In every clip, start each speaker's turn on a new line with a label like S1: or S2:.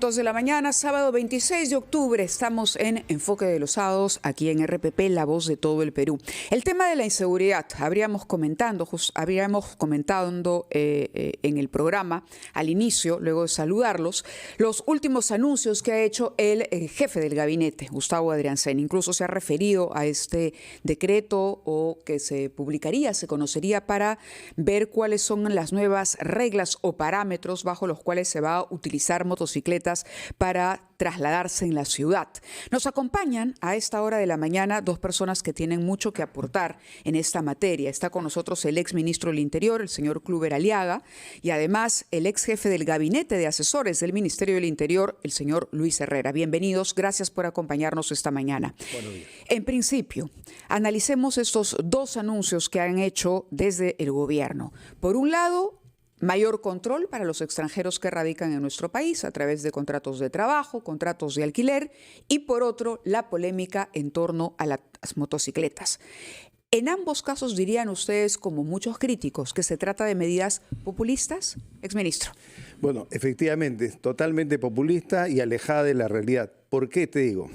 S1: 2 de la mañana, sábado 26 de octubre, estamos en Enfoque de los Sábados, aquí en RPP, la voz de todo el Perú. El tema de la inseguridad, habríamos comentado en el programa, al inicio, luego de saludarlos, los últimos anuncios que ha hecho el jefe del gabinete, Gustavo Adriancén. Incluso se ha referido a este decreto o que se publicaría, se conocería para ver cuáles son las nuevas reglas o parámetros bajo los cuales se va a utilizar motocicletas para trasladarse en la ciudad. Nos acompañan a esta hora de la mañana dos personas que tienen mucho que aportar en esta materia. Está con nosotros el ex ministro del Interior, el señor Kluber Aliaga, y además el ex jefe del gabinete de asesores del Ministerio del Interior, el señor Luis Herrera. Bienvenidos, gracias por acompañarnos esta mañana.
S2: Buenos días.
S1: En principio, analicemos estos dos anuncios que han hecho desde el gobierno. Por un lado, mayor control para los extranjeros que radican en nuestro país a través de contratos de trabajo, contratos de alquiler y, por otro, la polémica en torno a las motocicletas. En ambos casos, dirían ustedes, como muchos críticos, que se trata de medidas populistas, exministro.
S2: Bueno, efectivamente, es totalmente populista y alejada de la realidad. ¿Por qué te digo?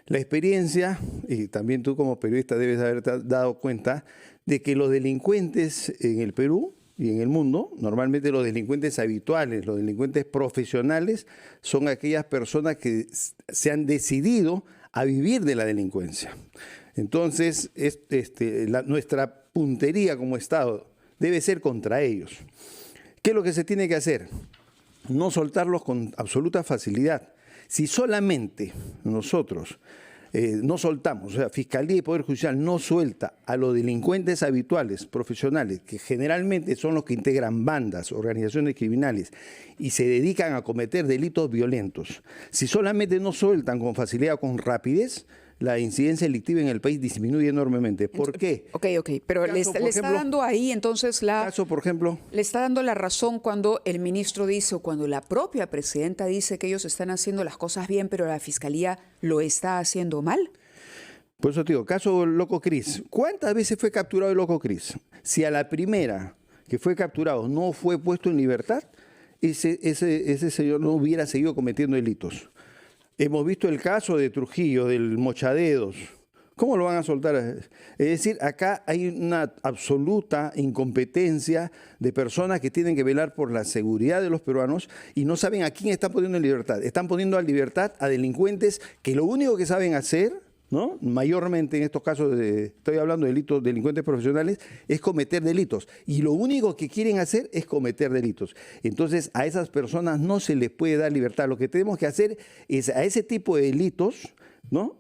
S2: La experiencia, y también tú como periodista debes haberte dado cuenta, de que los delincuentes en el Perú y en el mundo, normalmente los delincuentes habituales, los delincuentes profesionales, son aquellas personas que se han decidido a vivir de la delincuencia. Entonces, nuestra puntería como Estado debe ser contra ellos. ¿Qué es lo que se tiene que hacer? No soltarlos con absoluta facilidad. Si solamente nosotros no soltamos, o sea, Fiscalía y Poder Judicial no suelta a los delincuentes habituales, profesionales, que generalmente son los que integran bandas, organizaciones criminales y se dedican a cometer delitos violentos, si solamente no sueltan con facilidad o con rapidez, la incidencia delictiva en el país disminuye enormemente. ¿Por qué?
S1: Ok, pero le está dando ahí entonces le está dando la razón cuando el ministro dice o cuando la propia presidenta dice que ellos están haciendo las cosas bien, pero la Fiscalía lo está haciendo mal.
S2: Por eso te digo, caso Loco Cris. ¿Cuántas veces fue capturado el Loco Cris? Si a la primera que fue capturado no fue puesto en libertad, ese señor no hubiera seguido cometiendo delitos. Hemos visto el caso de Trujillo, del Mochadedos. ¿Cómo lo van a soltar? Es decir, acá hay una absoluta incompetencia de personas que tienen que velar por la seguridad de los peruanos y no saben a quién están poniendo en libertad. Están poniendo en libertad a delincuentes que lo único que saben hacer, ¿no?, mayormente en estos casos, estoy hablando de delitos, delincuentes profesionales, es cometer delitos. Y lo único que quieren hacer es cometer delitos. Entonces, a esas personas no se les puede dar libertad. Lo que tenemos que hacer es a ese tipo de delitos, ¿no?,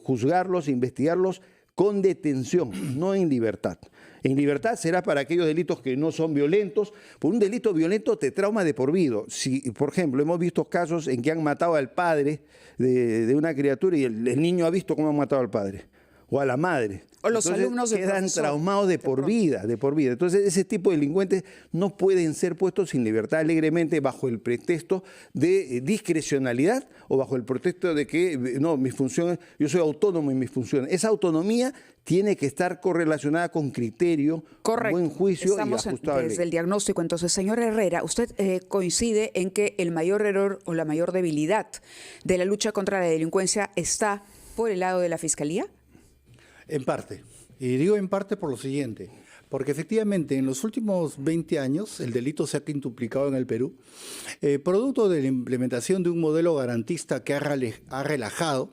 S2: juzgarlos, investigarlos con detención, no en libertad. En libertad será para aquellos delitos que no son violentos. Por un delito violento te trauma de por vida. Si, por ejemplo, hemos visto casos en que han matado al padre de una criatura y el niño ha visto cómo han matado al padre o a la madre.
S1: O los
S2: Entonces,
S1: alumnos de
S2: quedan traumados de por vida. Entonces, ese tipo de delincuentes no pueden ser puestos sin libertad alegremente bajo el pretexto de discrecionalidad o bajo el pretexto de que, no, mis funciones, yo soy autónomo en mis funciones. Esa autonomía tiene que estar correlacionada con criterio, buen juicio.
S1: Estamos
S2: y ajustable.
S1: Desde el diagnóstico. Entonces, señor Herrera, ¿usted coincide en que el mayor error o la mayor debilidad de la lucha contra la delincuencia está por el lado de la Fiscalía?
S3: En parte. Y digo en parte por lo siguiente. Porque efectivamente en los últimos 20 años el delito se ha quintuplicado en el Perú, producto de la implementación de un modelo garantista que ha relajado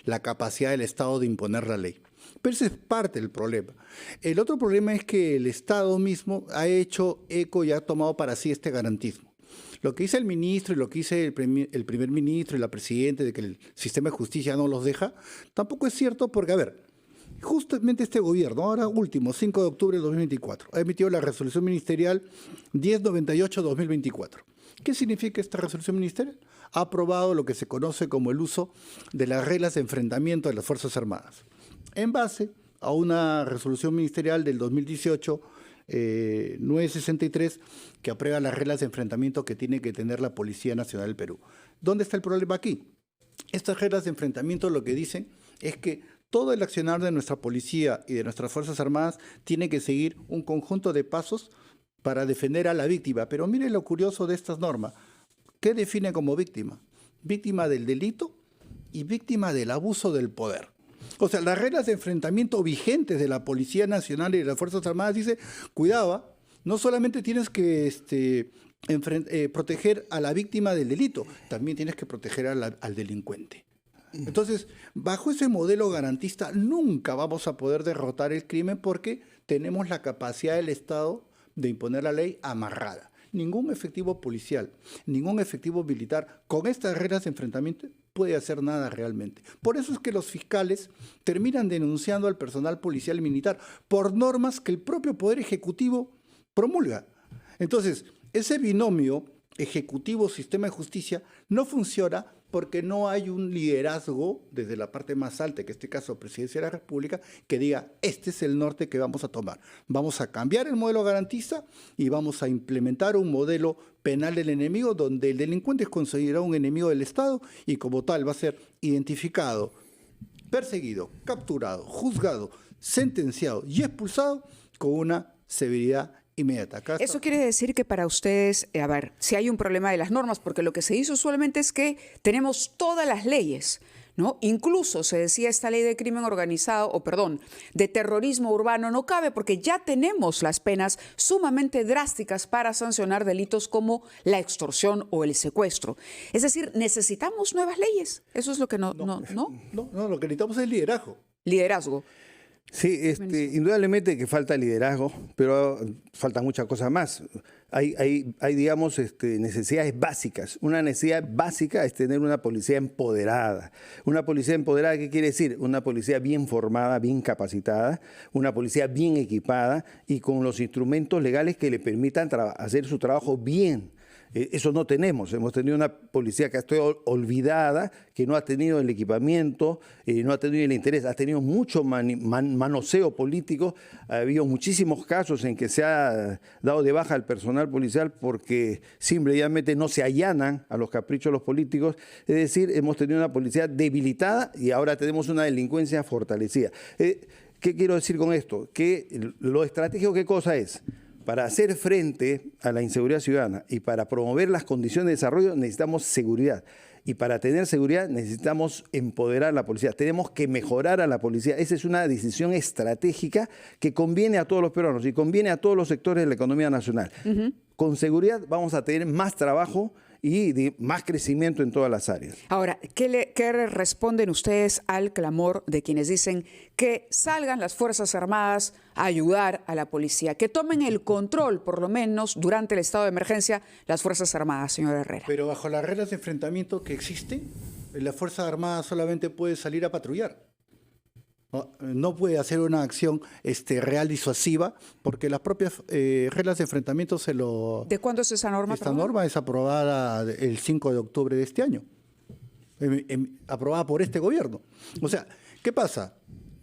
S3: la capacidad del Estado de imponer la ley. Pero ese es parte del problema. El otro problema es que el Estado mismo ha hecho eco y ha tomado para sí este garantismo. Lo que dice el ministro y lo que dice el primer ministro y la presidenta de que el sistema de justicia no los deja, tampoco es cierto porque, a ver, justamente este gobierno, ahora último, 5 de octubre de 2024, ha emitido la resolución ministerial 1098-2024. ¿Qué significa esta resolución ministerial? Ha aprobado lo que se conoce como el uso de las reglas de enfrentamiento de las Fuerzas Armadas, en base a una resolución ministerial del 2018, 963, que aprueba las reglas de enfrentamiento que tiene que tener la Policía Nacional del Perú. ¿Dónde está el problema aquí? Estas reglas de enfrentamiento lo que dicen es que todo el accionar de nuestra policía y de nuestras Fuerzas Armadas tiene que seguir un conjunto de pasos para defender a la víctima. Pero mire lo curioso de estas normas. ¿Qué define como víctima? Víctima del delito y víctima del abuso del poder. O sea, las reglas de enfrentamiento vigentes de la Policía Nacional y de las Fuerzas Armadas dice, cuidado, no solamente tienes que proteger a la víctima del delito, también tienes que proteger al delincuente. Entonces, bajo ese modelo garantista nunca vamos a poder derrotar el crimen porque tenemos la capacidad del Estado de imponer la ley amarrada. Ningún efectivo policial, ningún efectivo militar con estas reglas de enfrentamiento puede hacer nada realmente. Por eso es que los fiscales terminan denunciando al personal policial y militar por normas que el propio Poder Ejecutivo promulga. Entonces, ese binomio ejecutivo-sistema de justicia no funciona porque no hay un liderazgo desde la parte más alta, que en este caso Presidencia de la República, que diga, este es el norte que vamos a tomar. Vamos a cambiar el modelo garantista y vamos a implementar un modelo penal del enemigo donde el delincuente es considerado un enemigo del Estado y como tal va a ser identificado, perseguido, capturado, juzgado, sentenciado y expulsado con una severidad inmediata.
S1: Eso quiere decir que para ustedes, a ver, si hay un problema de las normas, porque lo que se hizo usualmente es que tenemos todas las leyes, ¿no? Incluso se decía esta ley de crimen organizado, de terrorismo urbano no cabe porque ya tenemos las penas sumamente drásticas para sancionar delitos como la extorsión o el secuestro. Es decir, necesitamos nuevas leyes. Eso es lo que no,
S3: lo que necesitamos es liderazgo.
S1: Liderazgo.
S2: Sí, indudablemente que falta liderazgo, pero faltan muchas cosas más. Hay digamos, necesidades básicas. Una necesidad básica es tener una policía empoderada. Una policía empoderada, ¿qué quiere decir? Una policía bien formada, bien capacitada, una policía bien equipada y con los instrumentos legales que le permitan hacer su trabajo bien. Eso no tenemos. Hemos tenido una policía que ha estado olvidada, que no ha tenido el equipamiento, no ha tenido el interés, ha tenido mucho manoseo político. Ha habido muchísimos casos en que se ha dado de baja al personal policial porque simplemente no se allanan a los caprichos de los políticos. Es decir, hemos tenido una policía debilitada y ahora tenemos una delincuencia fortalecida. ¿Qué quiero decir con esto? Que lo estratégico, ¿qué cosa es? Para hacer frente a la inseguridad ciudadana y para promover las condiciones de desarrollo necesitamos seguridad. Y para tener seguridad necesitamos empoderar a la policía. Tenemos que mejorar a la policía. Esa es una decisión estratégica que conviene a todos los peruanos y conviene a todos los sectores de la economía nacional. Con seguridad vamos a tener más trabajo y más crecimiento en todas las áreas.
S1: Ahora, ¿qué responden ustedes al clamor de quienes dicen que salgan las Fuerzas Armadas a ayudar a la policía, que tomen el control, por lo menos durante el estado de emergencia, las Fuerzas Armadas, señor Herrera?
S3: Pero bajo las reglas de enfrentamiento que existen, la Fuerza Armada solamente puede salir a patrullar. No puede hacer una acción real disuasiva porque las propias reglas de enfrentamiento se lo...
S1: ¿De cuándo es esa norma?
S3: Esta norma es aprobada el 5 de octubre de este año, aprobada por este gobierno. O sea, ¿qué pasa?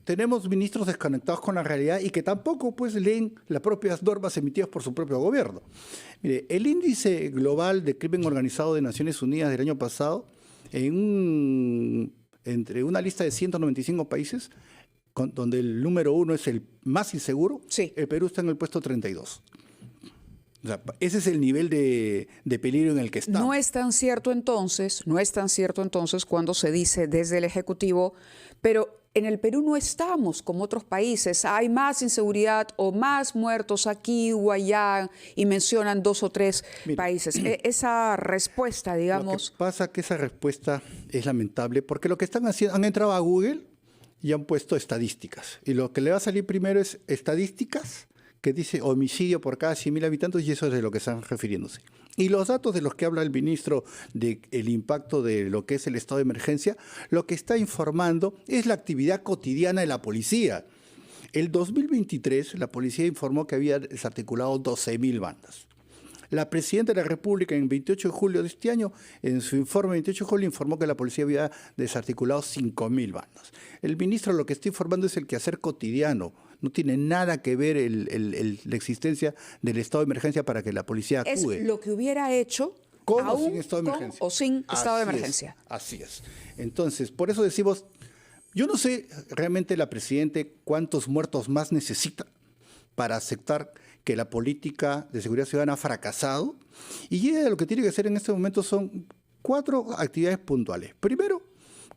S3: Tenemos ministros desconectados con la realidad y que tampoco pues leen las propias normas emitidas por su propio gobierno. Mire, el índice global de crimen organizado de Naciones Unidas del año pasado, entre una lista de 195 países, donde el número 1 es el más inseguro,
S1: sí,
S3: el Perú está en el puesto 32. O sea, ese es el nivel de peligro en el que está.
S1: No es tan cierto entonces cuando se dice desde el Ejecutivo, pero en el Perú no estamos como otros países, hay más inseguridad o más muertos aquí o allá y mencionan 2 o 3 países. Esa respuesta, digamos...
S3: Lo que pasa es que esa respuesta es lamentable porque lo que están haciendo, han entrado a Google y han puesto estadísticas. Y lo que le va a salir primero es estadísticas que dice homicidio por cada 100.000 habitantes y eso es de lo que están refiriéndose. Y los datos de los que habla el ministro del impacto de lo que es el estado de emergencia, lo que está informando es la actividad cotidiana de la policía. El 2023 la policía informó que había desarticulado 12.000 bandas. La Presidenta de la República en 28 de julio de este año, en su informe 28 de julio, informó que la policía había desarticulado 5.000 bandas. El ministro lo que está informando es el quehacer cotidiano. No tiene nada que ver la existencia del estado de emergencia para que la policía actúe.
S1: Es lo que hubiera hecho
S3: con o sin estado de emergencia.
S1: O sin estado de emergencia.
S3: Así es. Entonces, por eso decimos, yo no sé realmente la Presidenta cuántos muertos más necesita para aceptar que la política de seguridad ciudadana ha fracasado y ella lo que tiene que hacer en este momento son 4 actividades puntuales. Primero,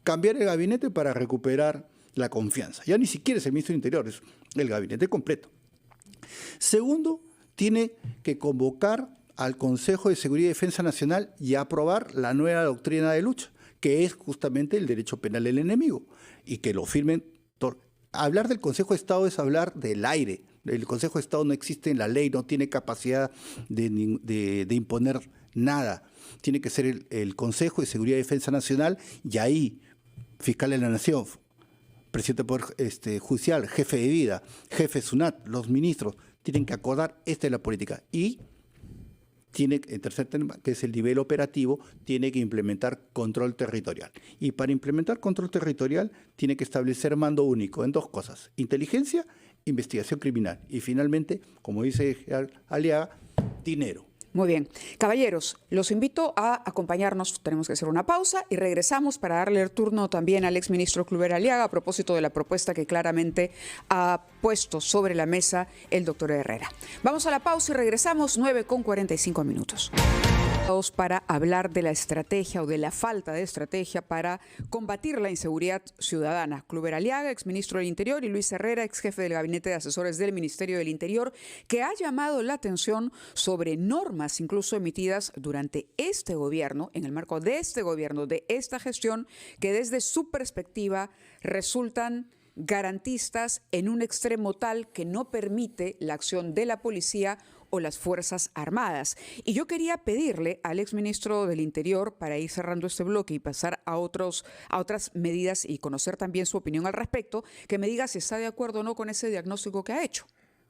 S3: cambiar el gabinete para recuperar la confianza. Ya ni siquiera es el ministro del Interior, es el gabinete completo. Segundo, tiene que convocar al Consejo de Seguridad y Defensa Nacional y aprobar la nueva doctrina de lucha, que es justamente el derecho penal del enemigo, y que lo firmen. Hablar del Consejo de Estado es hablar del aire. El Consejo de Estado no existe en la ley, no tiene capacidad de imponer nada. Tiene que ser el Consejo de Seguridad y Defensa Nacional, y ahí, fiscal de la Nación, presidente del Poder Judicial, jefe de vida, jefe de SUNAT, los ministros, tienen que acordar, esta es la política. Y tiene, el tercer tema, que es el nivel operativo, tiene que implementar control territorial. Y para implementar control territorial, tiene que establecer mando único en 2 cosas: inteligencia, investigación criminal. Y finalmente, como dice Aliaga, dinero.
S1: Muy bien. Caballeros, los invito a acompañarnos. Tenemos que hacer una pausa y regresamos para darle el turno también al exministro Kluber Aliaga a propósito de la propuesta que claramente ha puesto sobre la mesa el doctor Herrera. Vamos a la pausa y regresamos 9:45. Para hablar de la estrategia o de la falta de estrategia para combatir la inseguridad ciudadana. Kluber Aliaga, exministro del Interior, y Luis Herrera, exjefe del Gabinete de Asesores del Ministerio del Interior, que ha llamado la atención sobre normas incluso emitidas durante este gobierno, en el marco de este gobierno, de esta gestión, que desde su perspectiva resultan garantistas en un extremo tal que no permite la acción de la policía o las Fuerzas Armadas. Y yo quería pedirle al exministro del Interior, para ir cerrando este bloque y pasar a otras medidas y conocer también su opinión al respecto, que me diga si está de acuerdo o no con ese diagnóstico que ha hecho.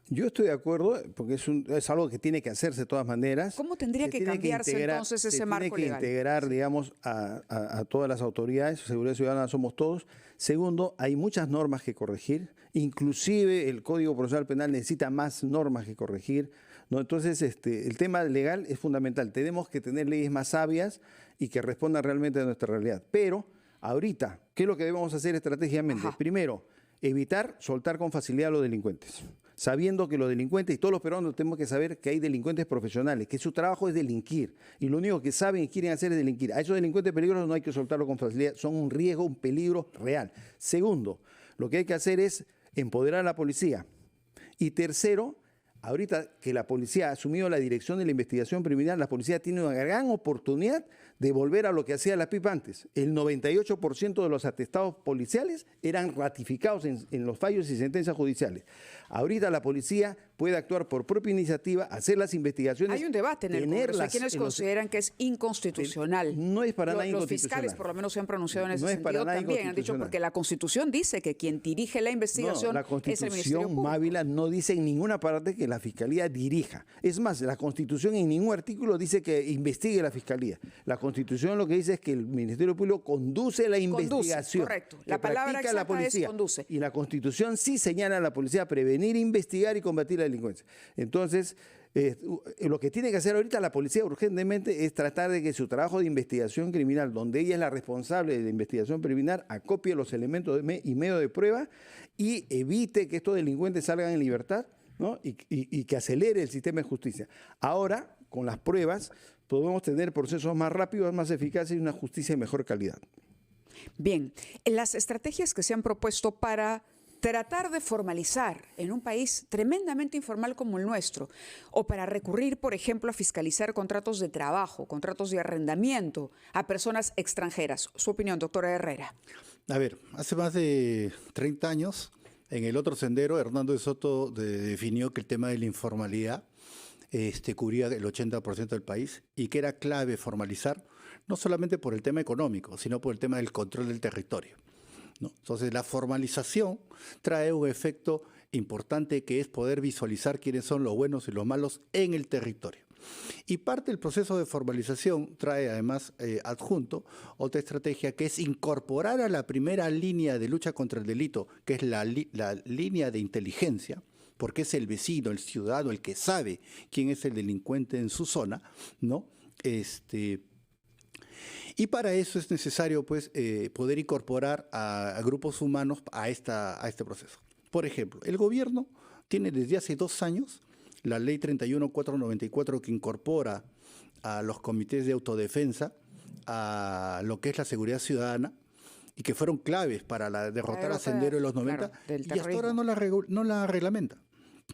S2: Yo estoy de acuerdo, porque es algo que tiene que hacerse de todas maneras.
S1: ¿Cómo tendría que cambiarse entonces ese marco legal?
S2: Tiene que integrar, digamos, a todas las autoridades. Seguridad Ciudadana somos todos. Segundo, hay muchas normas que corregir. Inclusive el Código Procesal Penal necesita más normas que corregir, ¿no? Entonces, el tema legal es fundamental. Tenemos que tener leyes más sabias y que respondan realmente a nuestra realidad. Pero ahorita, ¿qué es lo que debemos hacer estratégicamente?
S1: Ajá.
S2: Primero, evitar soltar con facilidad a los delincuentes, sabiendo que los delincuentes, y todos los peruanos tenemos que saber que hay delincuentes profesionales, que su trabajo es delinquir, y lo único que saben y quieren hacer es delinquir. A esos delincuentes peligrosos no hay que soltarlos con facilidad, son un riesgo, un peligro real. Segundo, lo que hay que hacer es empoderar a la policía. Y tercero, ahorita que la policía ha asumido la dirección de la investigación criminal, la policía tiene una gran oportunidad de volver a lo que hacía la PIP antes. El 98% de los atestados policiales eran ratificados en los fallos y sentencias judiciales. Ahorita la policía puede actuar por propia iniciativa, hacer las investigaciones.
S1: Hay un debate en el Congreso. Hay quienes consideran que es inconstitucional.
S2: No es para nada
S1: Los
S2: inconstitucional.
S1: fiscales por lo menos se han pronunciado en ese
S2: No es para
S1: sentido
S2: nada
S1: también. Han dicho porque la Constitución dice que quien dirige la investigación
S2: la
S1: es el Ministerio
S2: Constitución,
S1: Público.
S2: Mávila, no dice en ninguna parte que la Fiscalía dirija. Es más, la Constitución en ningún artículo dice que investigue la Fiscalía. La Constitución lo que dice es que el Ministerio Público conduce la investigación.
S1: Correcto.
S2: Que
S1: La palabra
S2: practica
S1: exacta
S2: la policía.
S1: es conduce.
S2: Y la Constitución sí señala a la policía prevenir, investigar y combatir la delincuencia. Entonces, lo que tiene que hacer ahorita la policía urgentemente es tratar de que su trabajo de investigación criminal, donde ella es la responsable de la investigación criminal, acopie los elementos y medios de prueba y evite que estos delincuentes salgan en libertad, ¿no? y que acelere el sistema de justicia. Ahora, con las pruebas, podemos tener procesos más rápidos, más eficaces y una justicia de mejor calidad.
S1: Bien, las estrategias que se han propuesto para tratar de formalizar en un país tremendamente informal como el nuestro, o para recurrir, por ejemplo, a fiscalizar contratos de trabajo, contratos de arrendamiento a personas extranjeras. Su opinión, doctora Herrera.
S3: A ver, hace más de 30 años, en el otro sendero, Hernando de Soto definió que el tema de la informalidad cubría el 80% del país y que era clave formalizar, no solamente por el tema económico, sino por el tema del control del territorio, ¿no? Entonces, la formalización trae un efecto importante que es poder visualizar quiénes son los buenos y los malos en el territorio. Y parte del proceso de formalización trae además adjunto otra estrategia que es incorporar a la primera línea de lucha contra el delito, que es la línea de inteligencia, porque es el vecino, el ciudadano, el que sabe quién es el delincuente en su zona, ¿no? Y para eso es necesario, pues, poder incorporar a grupos humanos a este proceso. Por ejemplo, el gobierno tiene desde hace 2 años la ley 31494 que incorpora a los comités de autodefensa a lo que es la seguridad ciudadana y que fueron claves para derrotar a Sendero en los 90,
S1: claro, del
S3: y hasta ahora
S1: terrorismo.
S3: no la reglamenta.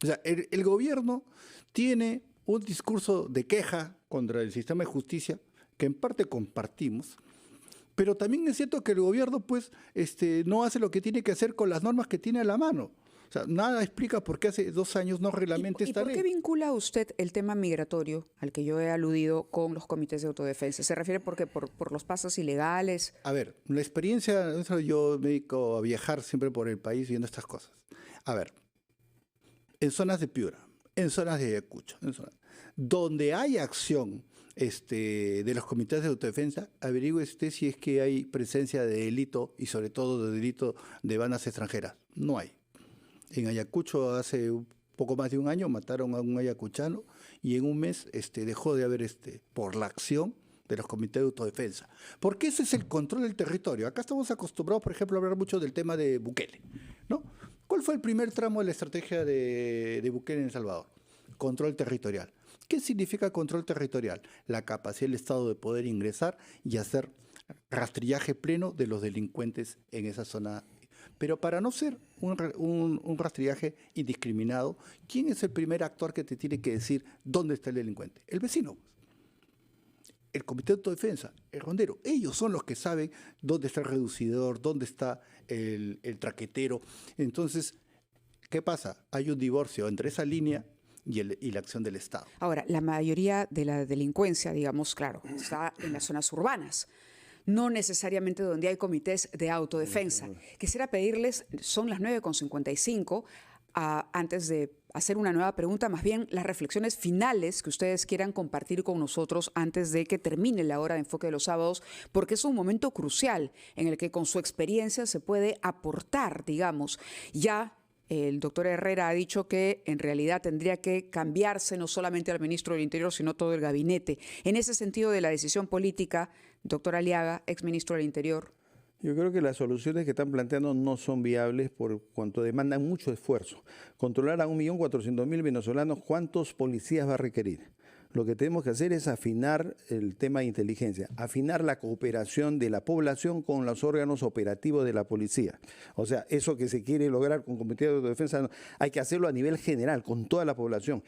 S3: O sea, el gobierno tiene un discurso de queja contra el sistema de justicia que en parte compartimos, pero también es cierto que el gobierno pues no hace lo que tiene que hacer con las normas que tiene a la mano. O sea, nada explica por qué hace 2 años no reglamenta
S1: ¿Y
S3: esta
S1: por
S3: ley.
S1: qué vincula usted el tema migratorio al que yo he aludido con los comités de autodefensa? ¿Se refiere por los pasos ilegales?
S3: A ver, la experiencia, yo me dedico a viajar siempre por el país viendo estas cosas. A ver, en zonas de Piura, en zonas de Ayacucho, donde hay acción de los comités de autodefensa, averigüe usted si es que hay presencia de delito y sobre todo de delito de bandas extranjeras. No hay. En Ayacucho hace un poco más de un año mataron a un ayacuchano y en un mes dejó de haber por la acción de los comités de autodefensa. Porque ese es el control del territorio. Acá estamos acostumbrados, por ejemplo, a hablar mucho del tema de Bukele, ¿no? ¿Cuál fue el primer tramo de la estrategia de Bukele en El Salvador? Control territorial. ¿Qué significa control territorial? La capacidad del Estado de poder ingresar y hacer rastrillaje pleno de los delincuentes en esa zona. Pero para no ser un rastrillaje indiscriminado, ¿quién es el primer actor que te tiene que decir dónde está el delincuente? El vecino. El comité de autodefensa, el rondero. Ellos son los que saben dónde está el reducidor, dónde está el traquetero. Entonces, ¿qué pasa? Hay un divorcio entre esa línea y la acción del Estado.
S1: Ahora, la mayoría de la delincuencia, digamos, claro, está en las zonas urbanas, no necesariamente donde hay comités de autodefensa. Quisiera pedirles, son las 9:55, antes de hacer una nueva pregunta, más bien las reflexiones finales que ustedes quieran compartir con nosotros antes de que termine la hora de enfoque de los sábados, porque es un momento crucial en el que con su experiencia se puede aportar, digamos, ya. El doctor Herrera ha dicho que en realidad tendría que cambiarse no solamente al ministro del Interior, sino todo el gabinete. En ese sentido de la decisión política, doctor Aliaga, exministro del Interior.
S2: Yo creo que las soluciones que están planteando no son viables por cuanto demandan mucho esfuerzo. Controlar a 1.400.000 venezolanos, ¿cuántos policías va a requerir? Lo que tenemos que hacer es afinar el tema de inteligencia, afinar la cooperación de la población con los órganos operativos de la policía. O sea, eso que se quiere lograr con comités de autodefensa, hay que hacerlo a nivel general, con toda la población.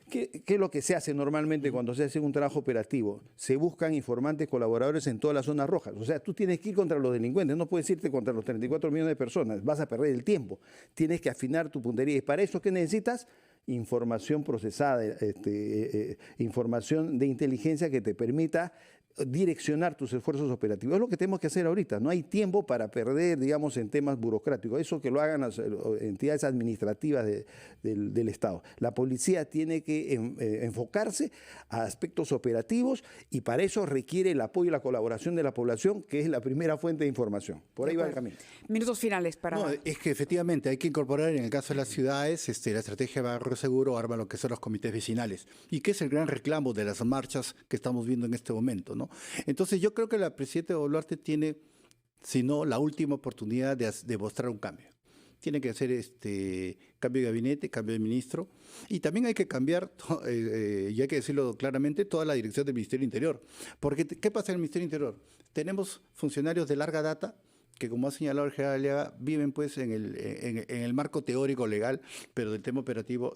S2: ¿Qué es lo que se hace normalmente cuando se hace un trabajo operativo? Se buscan informantes colaboradores en todas las zonas rojas. O sea, tú tienes que ir contra los delincuentes, no puedes irte contra los 34 millones de personas, vas a perder el tiempo. Tienes que afinar tu puntería. ¿Y para eso qué necesitas? Información procesada, información de inteligencia que te permita direccionar tus esfuerzos operativos. Es lo que tenemos que hacer ahorita. No hay tiempo para perder, digamos, en temas burocráticos. Eso que lo hagan las entidades administrativas del Estado. La policía tiene que enfocarse a aspectos operativos y para eso requiere el apoyo y la colaboración de la población, que es la primera fuente de información. Por ahí va el camino.
S1: Minutos finales para...
S3: No, es que efectivamente hay que incorporar en el caso de las ciudades la estrategia de barrio seguro, arma lo que son los comités vecinales, y que es el gran reclamo de las marchas que estamos viendo en este momento, ¿no? Entonces yo creo que la presidenta Boluarte tiene, si no, la última oportunidad de mostrar un cambio. Tiene que hacer cambio de gabinete, cambio de ministro, y también hay que cambiar, y hay que decirlo claramente, toda la dirección del Ministerio del Interior. Porque, ¿qué pasa en el Ministerio del Interior? Tenemos funcionarios de larga data que, como ha señalado el general Aliaga, viven pues en el marco teórico legal, pero del tema operativo,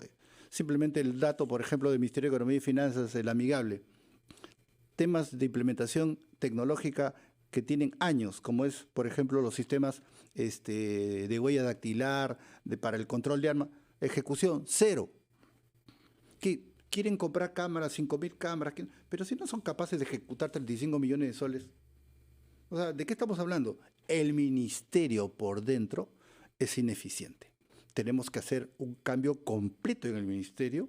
S3: simplemente el dato, por ejemplo, del Ministerio de Economía y Finanzas, el amigable, temas de implementación tecnológica que tienen años, como es, por ejemplo, los sistemas de huella dactilar, para el control de armas, ejecución, cero. Que quieren comprar cámaras, 5.000 cámaras, pero si no son capaces de ejecutar 35 millones de soles. O sea, ¿de qué estamos hablando? El ministerio por dentro es ineficiente. Tenemos que hacer un cambio completo en el ministerio,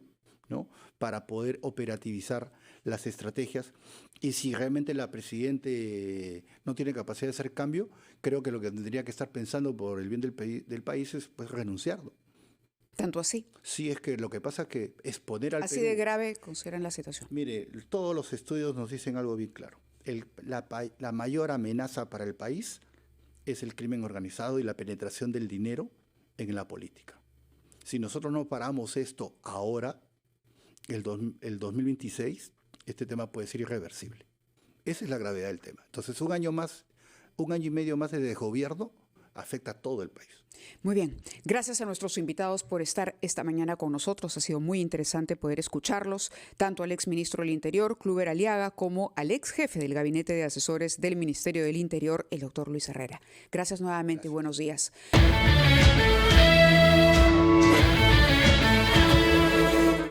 S3: ¿no?, para poder operativizar las estrategias. Y si realmente la presidenta no tiene capacidad de hacer cambio, creo que lo que tendría que estar pensando por el bien del país es pues renunciarlo.
S1: ¿Tanto así?
S3: Sí, es que lo que pasa es que exponer al
S1: Así
S3: Perú,
S1: de grave consideran la situación.
S3: Mire, todos los estudios nos dicen algo bien claro. La mayor amenaza para el país es el crimen organizado y la penetración del dinero en la política. Si nosotros no paramos esto ahora, el 2026, este tema puede ser irreversible. Esa es la gravedad del tema. Entonces, un año y medio más de desgobierno afecta a todo el país.
S1: Muy bien. Gracias a nuestros invitados por estar esta mañana con nosotros. Ha sido muy interesante poder escucharlos, tanto al exministro del Interior, Kluber Aliaga, como al ex jefe del Gabinete de Asesores del Ministerio del Interior, el doctor Luis Herrera. Gracias nuevamente y buenos días.